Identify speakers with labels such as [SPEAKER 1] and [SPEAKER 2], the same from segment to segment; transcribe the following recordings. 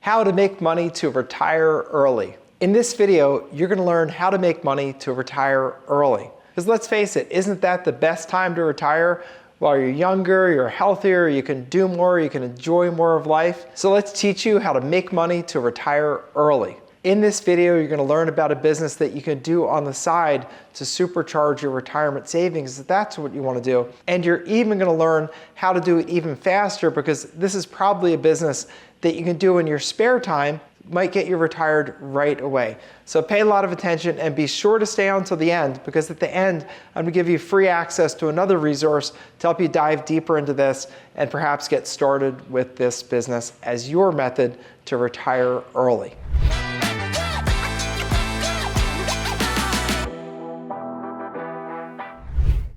[SPEAKER 1] How to make money to retire early. In this video, you're going to learn how to make money to retire early. Because let's face it, isn't that the best time to retire? While you're younger, you're healthier, you can do more, you can enjoy more of life. So let's teach you how to make money to retire early. In this video, you're going to learn about a business that you can do on the side to supercharge your retirement savings if that's what you want to do. And you're even going to learn how to do it even faster, because this is probably a business that you can do in your spare time, might get you retired right away. So pay a lot of attention and be sure to stay on till the end, because at the end, I'm going to give you free access to another resource to help you dive deeper into this and perhaps get started with this business as your method to retire early.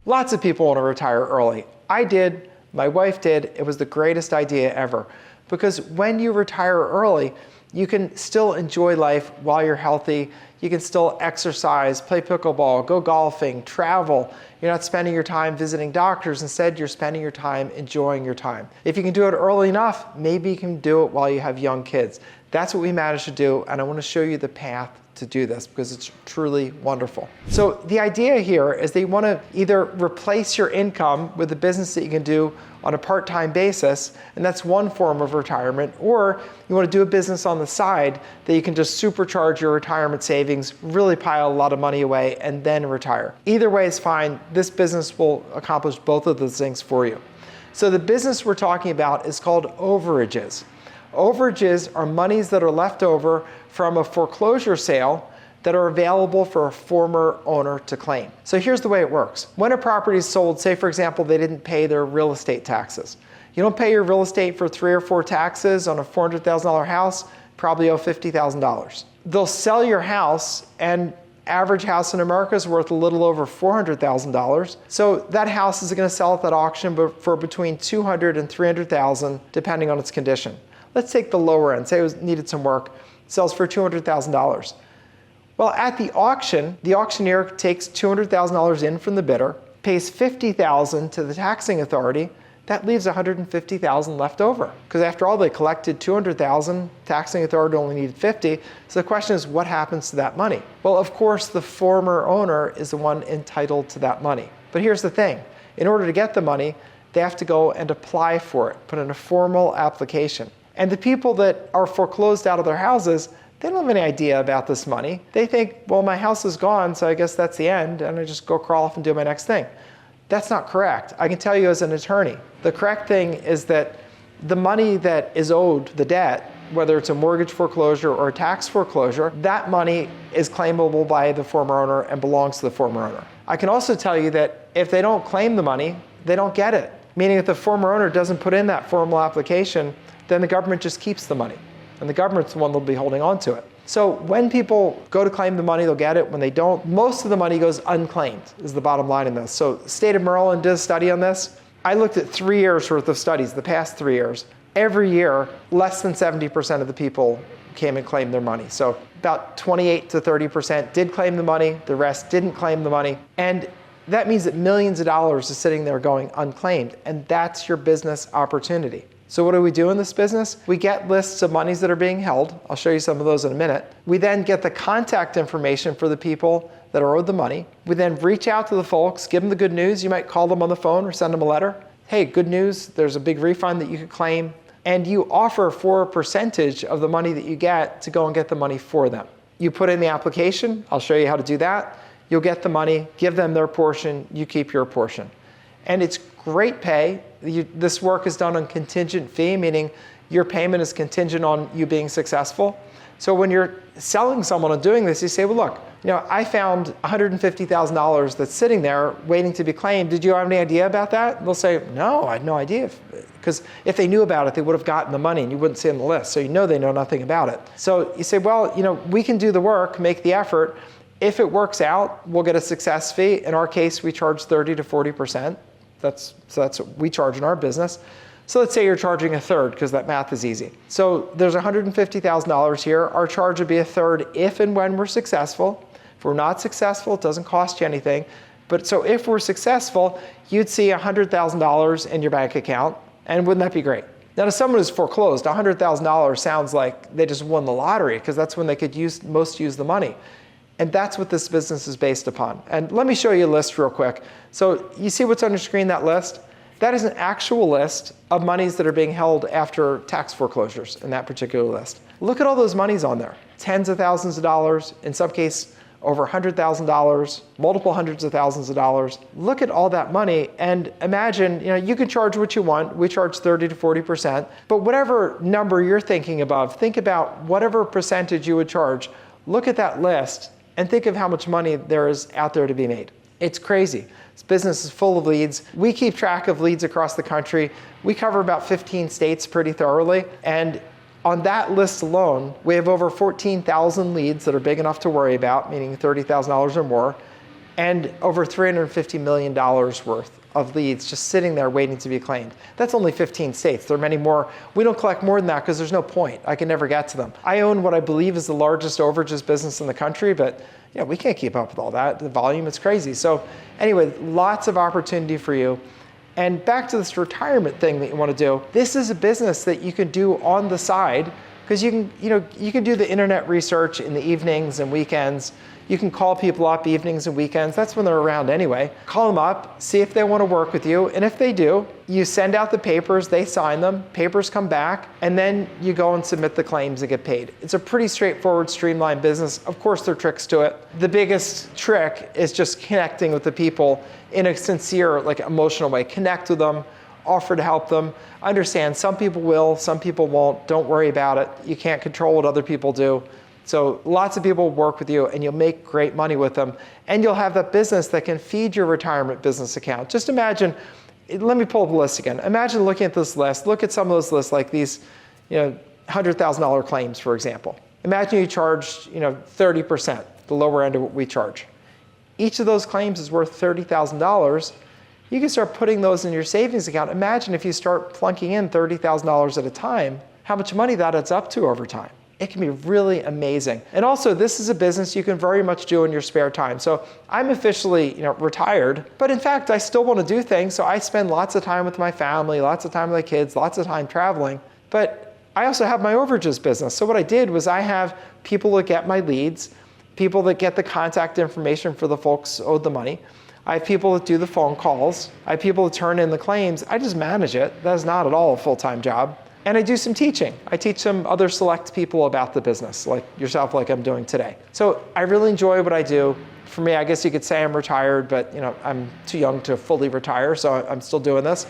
[SPEAKER 1] Lots of people want to retire early. I did, my wife did. It was the greatest idea ever. Because when you retire early, you can still enjoy life while you're healthy. You can still exercise, play pickleball, go golfing, travel. You're not spending your time visiting doctors. Instead, you're spending your time enjoying your time. If you can do it early enough, maybe you can do it while you have young kids. That's what we managed to do, and I want to show you the path to do this because it's truly wonderful. So the idea here is that you want to either replace your income with a business that you can do on a part-time basis, and that's one form of retirement, or you want to do a business on the side that you can just supercharge your retirement savings, really pile a lot of money away, and then retire. Either way is fine. This business will accomplish both of those things for you. So the business we're talking about is called overages. Overages are monies that are left over from a foreclosure sale that are available for a former owner to claim. So here's the way it works. When a property is sold, say for example, they didn't pay their real estate taxes. You don't pay your real estate for 3 or 4 taxes on a $400,000 house, probably owe $50,000. They'll sell your house, and average house in America is worth a little over $400,000. So that house is going to sell at that auction for between $200,000 and $300,000, depending on its condition. Let's take the lower end, say it needed some work, sells for $200,000. Well, at the auction, the auctioneer takes $200,000 in from the bidder, pays $50,000 to the taxing authority. That leaves $150,000 left over. Because after all, they collected $200,000, taxing authority only needed $50,000. So the question is, what happens to that money? Well, of course, the former owner is the one entitled to that money. But here's the thing. In order to get the money, they have to go and apply for it, put in a formal application. And the people that are foreclosed out of their houses, they don't have any idea about this money. They think, well, my house is gone, so I guess that's the end, and I just go crawl off and do my next thing. That's not correct. I can tell you as an attorney, the correct thing is that the money that is owed, the debt, whether it's a mortgage foreclosure or a tax foreclosure, that money is claimable by the former owner and belongs to the former owner. I can also tell you that if they don't claim the money, they don't get it. Meaning if the former owner doesn't put in that formal application, then the government just keeps the money. And the government's the one that'll be holding on to it. So when people go to claim the money, they'll get it. When they don't, most of the money goes unclaimed, is the bottom line in this. So the state of Maryland did a study on this. I looked at 3 years worth of studies, the past 3 years. Every year, less than 70% of the people came and claimed their money. So about 28 to 30% did claim the money. The rest didn't claim the money. And that means that millions of dollars is sitting there going unclaimed. And that's your business opportunity. So what do we do in this business? We get lists of monies that are being held. I'll show you some of those in a minute. We then get the contact information for the people that are owed the money. We then reach out to the folks, give them the good news. You might call them on the phone or send them a letter. Hey, good news, there's a big refund that you could claim. And you offer for a percentage of the money that you get to go and get the money for them. You put in the application. I'll show you how to do that. You'll get the money, give them their portion, you keep your portion. And it's great pay. This work is done on contingent fee, meaning your payment is contingent on you being successful. So when you're selling someone on doing this, you say, well, look, I found $150,000 that's sitting there waiting to be claimed. Did you have any idea about that? And they'll say, no, I had no idea. Because if they knew about it, they would have gotten the money and you wouldn't see it on the list. So they know nothing about it. So you say, well, we can do the work, make the effort. If it works out, we'll get a success fee. In our case, we charge 30 to 40%. That's what we charge in our business. So let's say you're charging a third, because that math is easy. So there's $150,000 here. Our charge would be a third if and when we're successful. If we're not successful, it doesn't cost you anything. But so if we're successful, you'd see $100,000 in your bank account. And wouldn't that be great? Now, to someone who's foreclosed, $100,000 sounds like they just won the lottery, because that's when they could most use the money. And that's what this business is based upon. And let me show you a list real quick. So you see what's on your screen, that list? That is an actual list of monies that are being held after tax foreclosures in that particular list. Look at all those monies on there. Tens of thousands of dollars, in some cases over $100,000, multiple hundreds of thousands of dollars. Look at all that money and imagine, you can charge what you want. We charge 30 to 40%, but whatever number you're thinking above, think about whatever percentage you would charge. Look at that list and think of how much money there is out there to be made. It's crazy. This business is full of leads. We keep track of leads across the country. We cover about 15 states pretty thoroughly. And on that list alone, we have over 14,000 leads that are big enough to worry about, meaning $30,000 or more, and over $350 million worth of leads just sitting there waiting to be claimed. That's only 15 states. There are many more. We don't collect more than that because there's no point. I can never get to them. I own what I believe is the largest overages business in the country, but we can't keep up with all that. The volume is crazy. So anyway, lots of opportunity for you. And back to this retirement thing that you want to do. This is a business that you can do on the side, because you can do the internet research in the evenings and weekends. You can call people up evenings and weekends. That's when they're around anyway. Call them up, see if they want to work with you. And if they do, you send out the papers, they sign them, papers come back, and then you go and submit the claims and get paid. It's a pretty straightforward, streamlined business. Of course, there are tricks to it. The biggest trick is just connecting with the people in a sincere, emotional way. Connect with them, offer to help them. Understand, some people will, some people won't. Don't worry about it. You can't control what other people do. So lots of people will work with you and you'll make great money with them. And you'll have that business that can feed your retirement business account. Just imagine, let me pull up the list again. Imagine looking at this list. Look at some of those lists like these, $100,000 claims, for example. Imagine you charged, 30%, the lower end of what we charge. Each of those claims is worth $30,000. You can start putting those in your savings account. Imagine if you start plunking in $30,000 at a time, how much money that adds up to over time. It can be really amazing. And also, this is a business you can very much do in your spare time. So I'm officially, retired, but in fact, I still want to do things. So I spend lots of time with my family, lots of time with my kids, lots of time traveling. But I also have my overages business. So what I did was I have people that get my leads, people that get the contact information for the folks owed the money. I have people that do the phone calls. I have people that turn in the claims. I just manage it. That is not at all a full-time job. And I do some teaching. I teach some other select people about the business, like yourself, like I'm doing today. So I really enjoy what I do. For me, I guess you could say I'm retired, but I'm too young to fully retire, so I'm still doing this.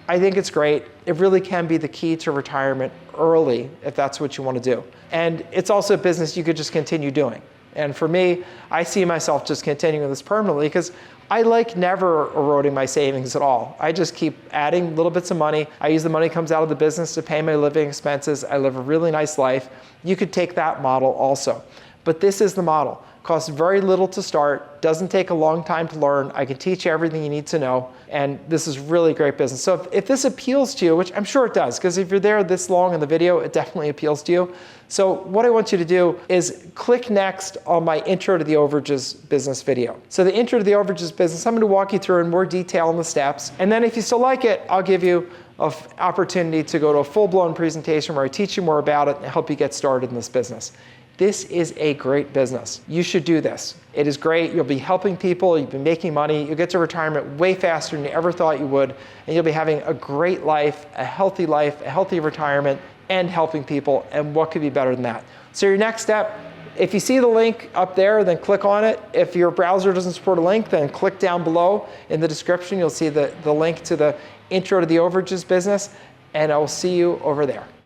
[SPEAKER 1] I think it's great. It really can be the key to retirement early if that's what you want to do. And it's also a business you could just continue doing. And for me, I see myself just continuing this permanently because I like never eroding my savings at all. I just keep adding little bits of money. I use the money that comes out of the business to pay my living expenses. I live a really nice life. You could take that model also. But this is the model. Costs very little to start, doesn't take a long time to learn. I can teach you everything you need to know, and this is really great business. So if this appeals to you, which I'm sure it does, because if you're there this long in the video, it definitely appeals to you. So what I want you to do is click next on my intro to the overages business video. So the intro to the overages business, I'm going to walk you through in more detail on the steps, and then if you still like it, I'll give you an opportunity to go to a full-blown presentation where I teach you more about it and help you get started in this business. This is a great business. You should do this. It is great. You'll be helping people. You'll be making money. You'll get to retirement way faster than you ever thought you would. And you'll be having a great life, a healthy retirement, and helping people. And what could be better than that? So your next step, if you see the link up there, then click on it. If your browser doesn't support a link, then click down below in the description. You'll see the link to the intro to the overages business. And I will see you over there.